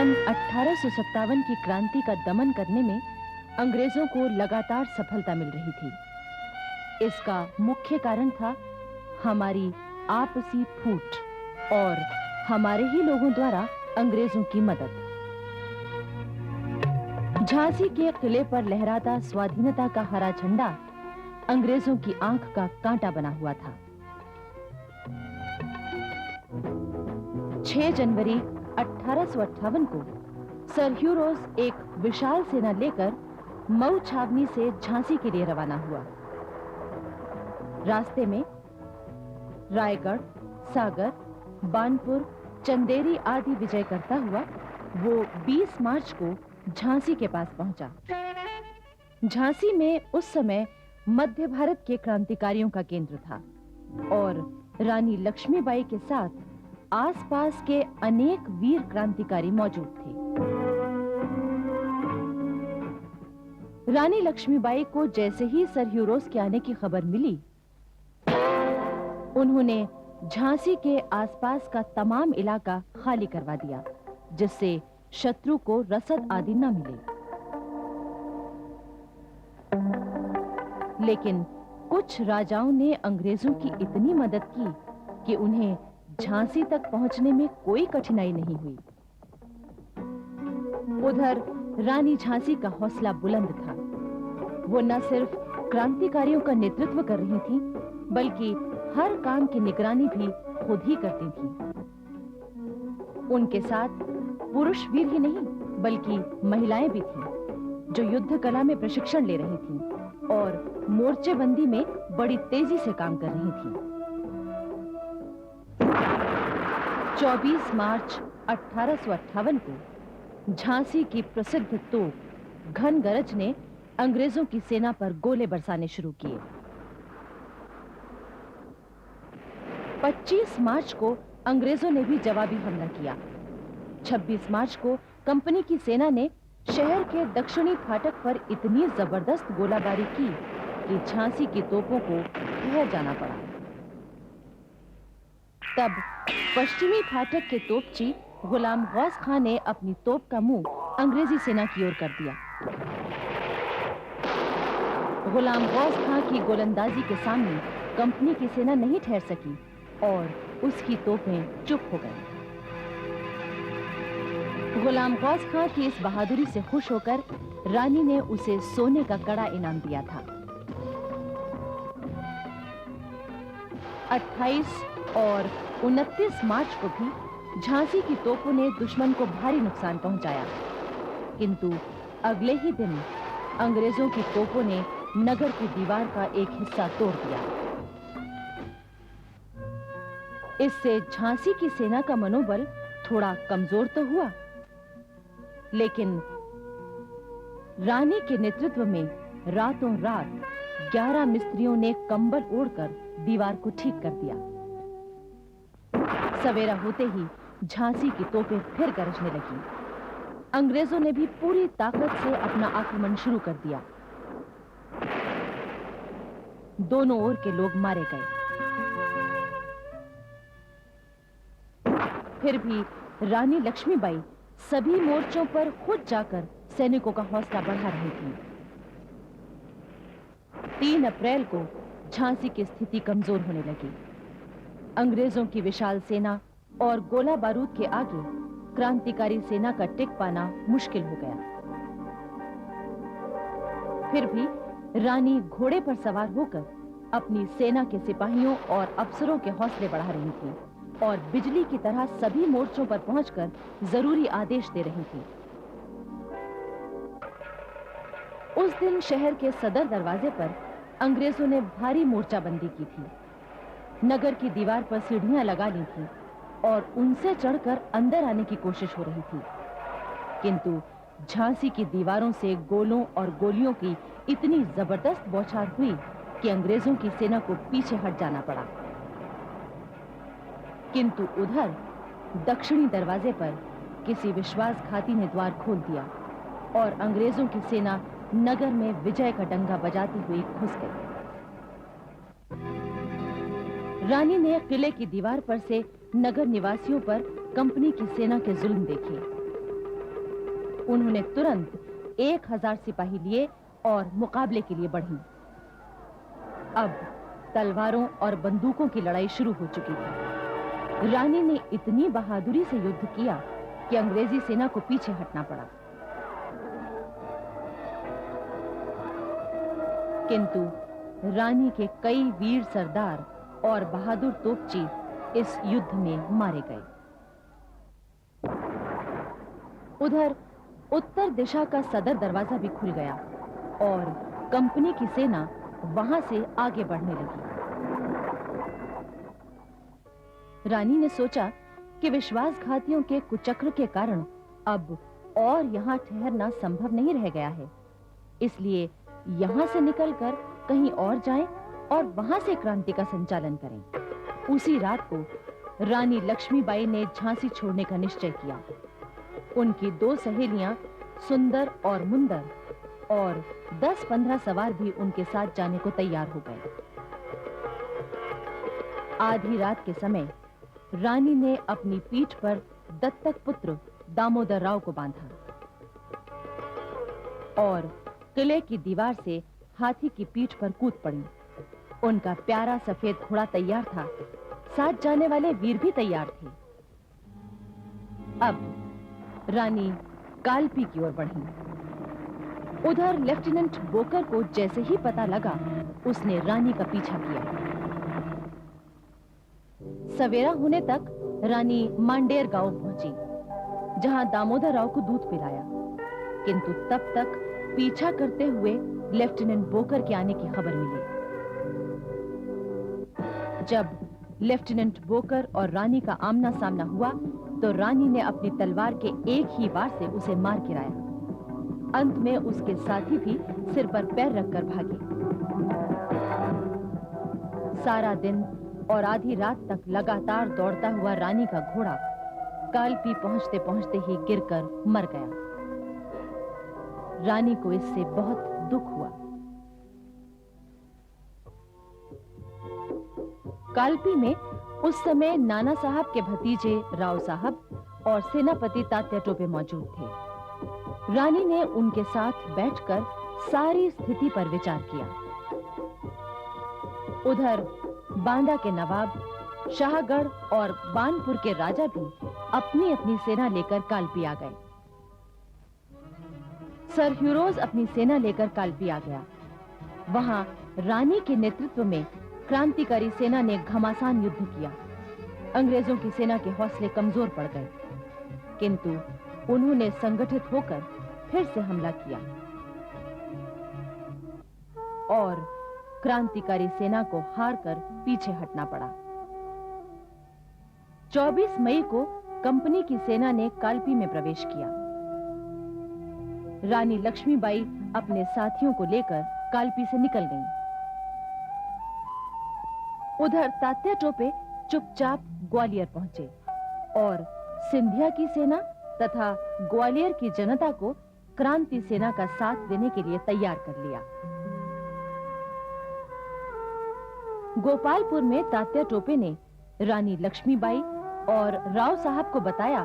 सन 1857 की क्रांति का दमन करने में अंग्रेजों को लगातार सफलता मिल रही थी। इसका मुख्य कारण था हमारी आपसी फूट और हमारे ही लोगों द्वारा अंग्रेजों की मदद। झांसी के किले पर लहराता स्वाधीनता का हरा झंडा अंग्रेजों की आंख का कांटा बना हुआ था। 6 जनवरी 1858 को सर ह्यू रोज एक विशाल सेना लेकर मऊ छावनी से झांसी के लिए रवाना हुआ। रास्ते में रायगढ़, सागर, बानपुर, चंदेरी आदि विजय करता हुआ वो 20 मार्च को झांसी के पास पहुंचा। झांसी में उस समय मध्य भारत के क्रांतिकारियों का केंद्र था और रानी लक्ष्मीबाई के साथ आसपास के अनेक वीर क्रांतिकारी मौजूद थे। रानी लक्ष्मीबाई को जैसे ही सर ह्यू रोज के आने की खबर मिली, उन्होंने झांसी के आसपास का तमाम इलाका खाली करवा दिया, जिससे शत्रु को रसद आदि न मिले। लेकिन कुछ राजाओं ने अंग्रेजों की इतनी मदद की कि उन्हें झांसी तक पहुंचने में कोई कठिनाई नहीं हुई। उधर रानी झांसी का हौसला बुलंद था। वो न सिर्फ क्रांतिकारियों का नेतृत्व कर रही थी, बल्कि हर काम की निगरानी भी खुद ही करती थी। उनके साथ पुरुष वीर ही नहीं, बल्कि महिलाएं भी थीं, जो युद्ध कला में प्रशिक्षण ले रही थीं और मोर्चेबंदी में बड़ी तेजी से काम कर रही थीं। 24 मार्च 1858 को झांसी की प्रसिद्ध तोप घनगरज ने अंग्रेजों की सेना पर गोले बरसाने शुरू किए। 25 मार्च को अंग्रेजों ने भी जवाबी हमला किया। 26 मार्च को कंपनी की सेना ने शहर के दक्षिणी फाटक पर इतनी जबरदस्त गोलाबारी की कि झांसी की तोपों को ठहर जाना पड़ा। तब पश्चिमी फाटक के तोपची गुलाम गौस खां ने अपनी तोप का मुंह अंग्रेजी सेना की ओर कर दिया। गुलाम गौस खां की गोलंदाजी के सामने कंपनी की सेना नहीं ठहर सकी और उसकी तोपें चुप हो गईं। गुलाम गौस खां की इस बहादुरी से खुश होकर रानी ने उसे सोने का कड़ा इनाम दिया था। 28 और 29 मार्च को भी झांसी की तोपों ने दुश्मन को भारी नुकसान पहुंचाया, किंतु अगले ही दिन अंग्रेजों की तोपों ने नगर की दीवार का एक हिस्सा तोड़ दिया। इससे झांसी की सेना का मनोबल थोड़ा कमजोर तो हुआ, लेकिन रानी के नेतृत्व में रातों रात 11 मिस्त्रियों ने कंबल ओढ़कर दीवार को ठीक कर दिया। सवेरा होते ही झांसी की तोपें फिर गरजने लगी। अंग्रेजों ने भी पूरी ताकत से अपना आक्रमण शुरू कर दिया। दोनों ओर के लोग मारे गए। फिर भी रानी लक्ष्मीबाई सभी मोर्चों पर खुद जाकर सैनिकों का हौसला बढ़ा रही थी। 3 अप्रैल को झांसी की स्थिति कमजोर होने लगी। अंग्रेजों की विशाल सेना और गोला बारूद के आगे क्रांतिकारी सेना का टिक पाना मुश्किल हो गया। फिर भी रानी घोड़े पर सवार होकर अपनी सेना के सिपाहियों और अफसरों के हौसले बढ़ा रही थी और बिजली की तरह सभी मोर्चों पर पहुंचकर जरूरी आदेश दे रही थी। उस दिन शहर के सदर दरवाजे पर अंग्रेजों ने भारी मोर्चाबंदी की थी। नगर की दीवार पर सीढ़ियां लगा ली थी और उनसे चढ़कर अंदर आने की कोशिश हो रही थी, किंतु झांसी की दीवारों से गोलों और गोलियों की इतनी जबरदस्त बौछार हुई कि अंग्रेजों की सेना को पीछे हट जाना पड़ा। किंतु उधर दक्षिणी दरवाजे पर किसी विश्वासघाती ने द्वार खोल दिया और अंग्रेजों की सेना नगर में विजय का डंका बजाती हुई घुस गई। रानी ने किले की दीवार पर से नगर निवासियों पर कंपनी की सेना के जुल्म देखे। उन्होंने तुरंत 1000 सिपाही लिए और मुकाबले के लिए बढ़ी। अब तलवारों और बंदूकों की लड़ाई शुरू हो चुकी थी। रानी ने इतनी बहादुरी से युद्ध किया कि अंग्रेजी सेना को पीछे हटना पड़ा। किंतु रानी के कई वीर सरदार और बहादुर तोपची इस युद्ध में मारे गए। उधर उत्तर दिशा का सदर दरवाजा भी खुल गया और कंपनी की सेना वहां से आगे बढ़ने लगी। रानी ने सोचा कि विश्वासघातियों के कुचक्र के कारण अब और यहां ठहरना संभव नहीं रह गया है, इसलिए यहां से निकलकर कहीं और जाएं और वहां से क्रांति का संचालन करें। उसी रात को रानी लक्ष्मीबाई ने झांसी छोड़ने का निश्चय किया। उनकी 2 सहेलियां सुंदर और मुंदर और 10-15 सवार भी उनके साथ जाने को तैयार हो गए। आधी रात के समय रानी ने अपनी पीठ पर दत्तक पुत्र दामोदर राव को बांधा और किले की दीवार से हाथी की पीठ पर कूद पड़ी। उनका प्यारा सफेद घोड़ा तैयार था, साथ जाने वाले वीर भी तैयार थे। अब रानी कालपी की ओर बढ़ी। उधर लेफ्टिनेंट बोकर को जैसे ही पता लगा, उसने रानी का पीछा किया। सवेरा होने तक रानी मांडेर गांव पहुंची, जहां दामोदर राव को दूध पिलाया, किंतु तब तक पीछा करते हुए लेफ्टिनेंट बोकर के आने की खबर मिली। जब लेफ्टिनेंट बोकर और रानी का आमना सामना हुआ तो रानी ने अपनी तलवार के एक ही वार से उसे मार गिराया। अंत में उसके साथी भी सिर पर पैर रखकर भागे। सारा दिन और आधी रात तक लगातार दौड़ता हुआ रानी का घोड़ा कालपी पहुंचते पहुंचते ही गिरकर मर गया। रानी को इससे बहुत दुख हुआ। कालपी में उस समय नाना साहब के भतीजे राव साहब और सेनापति तात्या टोपे मौजूद थे। रानी ने उनके साथ बैठकर सारी स्थिति पर विचार किया। उधर बांदा के नवाब, शाहगढ़ और बानपुर के राजा भी अपनी अपनी सेना लेकर कालपी आ गए। सर ह्यूरोज अपनी सेना लेकर कालपी आ गया। वहां रानी के नेतृत्व में क्रांतिकारी सेना ने घमासान युद्ध किया। अंग्रेजों की सेना के हौसले कमजोर पड़ गए, किंतु उन्होंने संगठित होकर फिर से हमला किया और क्रांतिकारी सेना को हारकर पीछे हटना पड़ा। 24 मई को कंपनी की सेना ने कालपी में प्रवेश किया। रानी लक्ष्मीबाई अपने साथियों को लेकर कालपी से निकल गईं। उधर तात्या टोपे चुपचाप ग्वालियर पहुंचे और सिंधिया की सेना तथा ग्वालियर की जनता को क्रांति सेना का साथ देने के लिए तैयार कर लिया। गोपालपुर में तात्या टोपे ने रानी लक्ष्मीबाई और राव साहब को बताया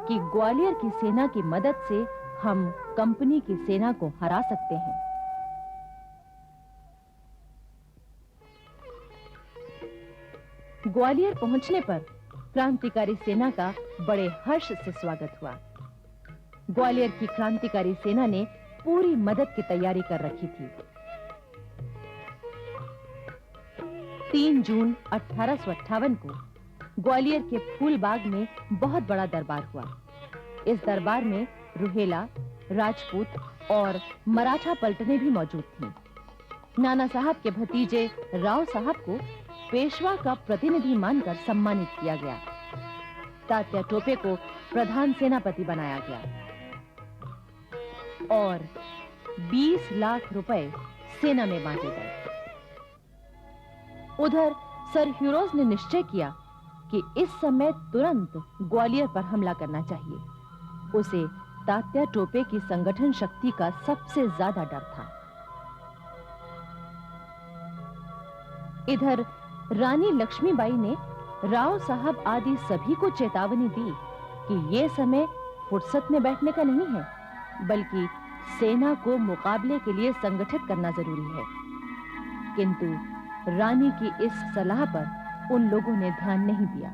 कि ग्वालियर की सेना की मदद से हम कंपनी की सेना को हरा सकते हैं। ग्वालियर पहुंचने पर क्रांतिकारी सेना का बड़े हर्ष से स्वागत हुआ। ग्वालियर की क्रांतिकारी सेना ने पूरी मदद की तैयारी कर रखी थी। 3 जून 1858 को ग्वालियर के फूलबाग में बहुत बड़ा दरबार हुआ। इस दरबार में रुहेला, राजपूत और मराठा पलटनें भी मौजूद थीं। नाना साहब के भतीजे राव साहब को पेशवा का प्रतिनिधि मानकर सम्मानित किया गया। तात्या टोपे को प्रधान सेनापति बनाया गया और 20 लाख रुपए सेना में बांटे गए। उधर सर ह्यूरोज ने निश्चय किया कि इस समय तुरंत ग्वालियर पर हमला करना चाहिए। उसे तात्या टोपे की संगठन शक्ति का सबसे ज्यादा डर था। इधर रानी लक्ष्मीबाई ने राव साहब आदि सभी को चेतावनी दी कि यह समय फुर्सत में बैठने का नहीं है, बल्कि सेना को मुकाबले के लिए संगठित करना जरूरी है। किंतु रानी की इस सलाह पर उन लोगों ने ध्यान नहीं दिया।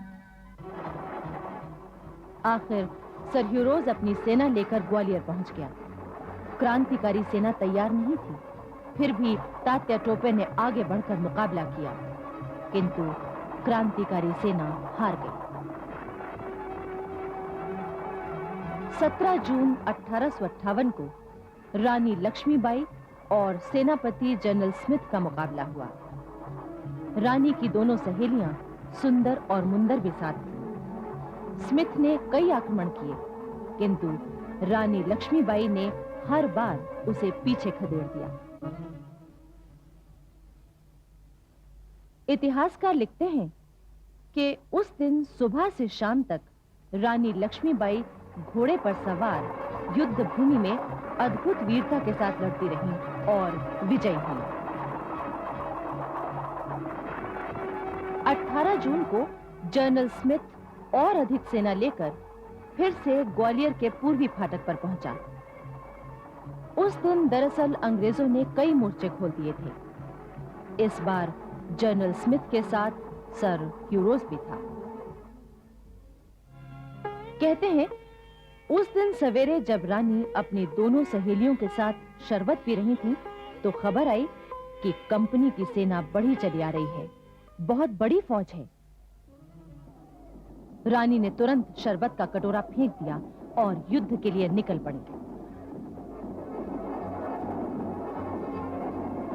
आखिर सर ह्यूरोज अपनी सेना लेकर ग्वालियर पहुंच गया। क्रांतिकारी सेना तैयार नहीं थी, फिर भी तात्या टोपे ने आगे बढ़कर मुकाबला किया, किंतु क्रांतिकारी सेना हार गई। 17 जून 1858 को रानी लक्ष्मीबाई और सेनापति जनरल स्मिथ का मुकाबला हुआ। रानी की दोनों सहेलियां सुंदर और मुंदर भी साथ थीं। स्मिथ ने कई आक्रमण किए, किंतु रानी लक्ष्मीबाई ने हर बार उसे पीछे खदेड़ दिया। इतिहासकार लिखते हैं कि उस दिन सुबह से शाम तक रानी लक्ष्मीबाई घोड़े पर सवार युद्ध भूमि में अद्भुत वीरता के साथ लड़ती रहीं और विजयी हुईं। 18 जून को जनरल स्मिथ और अधिक सेना लेकर फिर से ग्वालियर के पूर्वी फाटक पर पहुंचा। उस दिन दरअसल अंग्रेजों ने कई मोर्चे खोल दिए थे। इस बार जनरल स्मिथ के साथ सर ह्यूरोज भी था। कहते हैं उस दिन सवेरे जब रानी अपनी दोनों सहेलियों के साथ शरबत पी रही थी, तो खबर आई कि कंपनी की सेना बढ़ी चली आ रही है, बहुत बड़ी फौज है। रानी ने तुरंत शरबत का कटोरा फेंक दिया और युद्ध के लिए निकल पड़ी।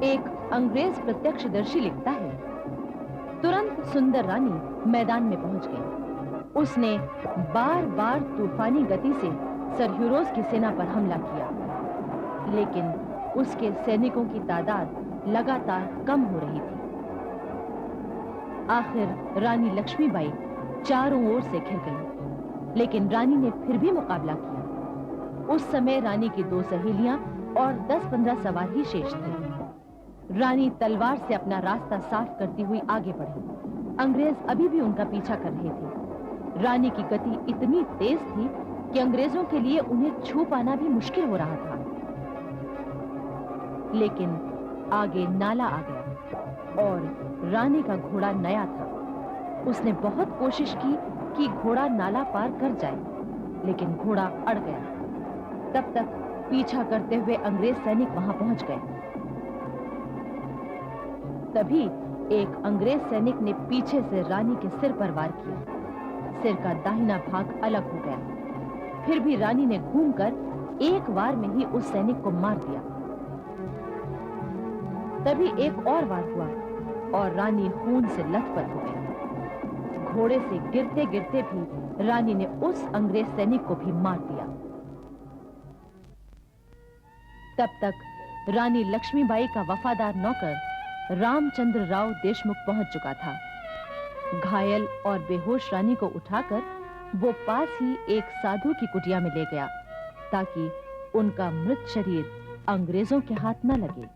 एक अंग्रेज प्रत्यक्षदर्शी लिखता है, तुरंत सुंदर रानी मैदान में पहुंच गई। उसने बार-बार तूफानी गति से सर ह्यूरोज की सेना पर हमला किया, लेकिन उसके सैनिकों की तादाद लगातार कम हो रही थी। आखिर रानी लक्ष्मीबाई चारों ओर से घिर गई, लेकिन रानी ने फिर भी मुकाबला किया। उस समय रानी की 2 सहेलियां और 10-15 सवार ही शेष थे। रानी तलवार से अपना रास्ता साफ करती हुई आगे बढ़ी। अंग्रेज अभी भी उनका पीछा कर रहे थे। रानी की गति इतनी तेज थी कि अंग्रेजों के लिए उन्हें छू पाना भी मुश्किल हो रहा था। लेकिन आगे नाला आ गया और रानी का घोड़ा नया था। उसने बहुत कोशिश की कि घोड़ा नाला पार कर जाए, लेकिन घोड़ा अड़ गया। तब तक पीछा करते हुए अंग्रेज सैनिक वहां पहुंच गए। तभी एक अंग्रेज सैनिक ने पीछे से रानी के सिर पर वार किया। सिर का दाहिना भाग अलग हो गया। फिर भी रानी ने घूमकर एक वार में ही उस सैनिक को मार दिया। तभी एक और वार हुआ और रानी खून से लथपथ हो गई। घोड़े से गिरते गिरते भी रानी ने उस अंग्रेज सैनिक को भी मार दिया। तब तक रानी लक्ष्मीबाई का वफादार नौकर रामचंद्र राव देशमुख पहुंच चुका था। घायल और बेहोश रानी को उठाकर वो पास ही एक साधु की कुटिया में ले गया, ताकि उनका मृत शरीर अंग्रेजों के हाथ न लगे।